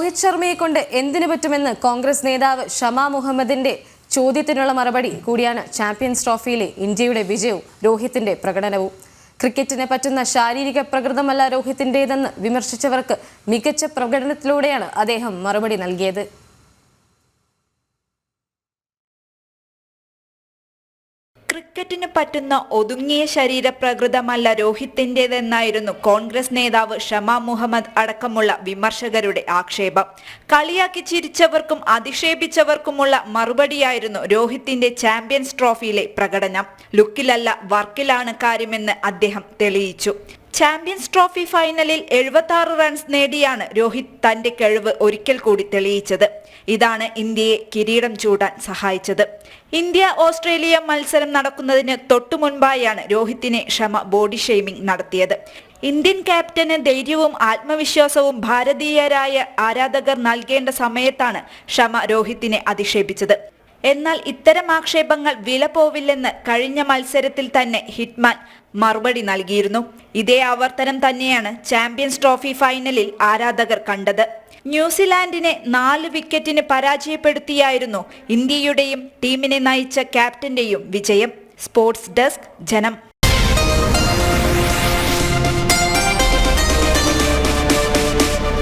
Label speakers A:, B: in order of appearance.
A: രോഹിത് ശർമ്മയെ കൊണ്ട് എന്തിനു പറ്റുമെന്ന് കോൺഗ്രസ് നേതാവ് ഷമാ മുഹമ്മദിന്റെ ചോദ്യത്തിനുള്ള മറുപടി കൂടിയാണ് ചാമ്പ്യൻസ് ട്രോഫിയിലെ ഇന്ത്യയുടെ വിജയവും രോഹിത്തിന്റെ പ്രകടനവും. ക്രിക്കറ്റിന് പറ്റുന്ന ശാരീരിക പ്രകൃതമല്ല രോഹിത്തിന്റേതെന്ന് വിമർശിച്ചവർക്ക് മികച്ച പ്രകടനത്തിലൂടെയാണ് അദ്ദേഹം മറുപടി നൽകിയത്.
B: ക്രിക്കറ്റിന് പറ്റുന്ന ഒതുങ്ങിയ ശരീരപ്രകൃതമല്ല രോഹിത്തിന്റേതെന്നായിരുന്നു കോൺഗ്രസ് നേതാവ് ഷമാ മുഹമ്മദ് അടക്കമുള്ള വിമർശകരുടെ ആക്ഷേപം. കളിയാക്കി ചിരിച്ചവർക്കും അധിക്ഷേപിച്ചവർക്കുമുള്ള മറുപടിയായിരുന്നു രോഹിത്തിന്റെ ചാമ്പ്യൻസ് ട്രോഫിയിലെ പ്രകടനം. ലുക്കിലല്ല വർക്കിലാണ് കാര്യമെന്ന് അദ്ദേഹം തെളിയിച്ചു. ചാമ്പ്യൻസ് ട്രോഫി ഫൈനലിൽ 76 റൺസ് നേടിയാണ് രോഹിത് തന്റെ കഴിവ് ഒരിക്കൽ കൂടി തെളിയിച്ചത്. ഇതാണ് ഇന്ത്യയെ കിരീടം ചൂടാൻ സഹായിച്ചത്. ഇന്ത്യ ഓസ്ട്രേലിയ മത്സരം നടക്കുന്നതിന് തൊട്ടു മുൻപായാണ് രോഹിത്തിനെ ഷമ ബോഡി ഷെയ്മിംഗ് നടത്തിയത്. ഇന്ത്യൻ ക്യാപ്റ്റന് ധൈര്യവും ആത്മവിശ്വാസവും ഭാരതീയരായ ആരാധകർ നൽകേണ്ട സമയത്താണ് ഷമ രോഹിത്തിനെ അധിക്ഷേപിച്ചത്. എന്നാൽ ഇത്തരം ആക്ഷേപങ്ങൾ വില പോവില്ലെന്ന് കഴിഞ്ഞ മത്സരത്തിൽ തന്നെ ഹിറ്റ്മാൻ മറുപടി നൽകിയിരുന്നു. ഇതേ ആവർത്തനം തന്നെയാണ് ചാമ്പ്യൻസ് ട്രോഫി ഫൈനലിൽ ആരാധകർ കണ്ടത്. ന്യൂസിലാൻഡിനെ 4 വിക്കറ്റിന് പരാജയപ്പെടുത്തിയായിരുന്നു ഇന്ത്യയുടെയും ടീമിനെ നയിച്ച ക്യാപ്റ്റന്റെയും വിജയം. സ്പോർട്സ് ഡെസ്ക്, ജനം.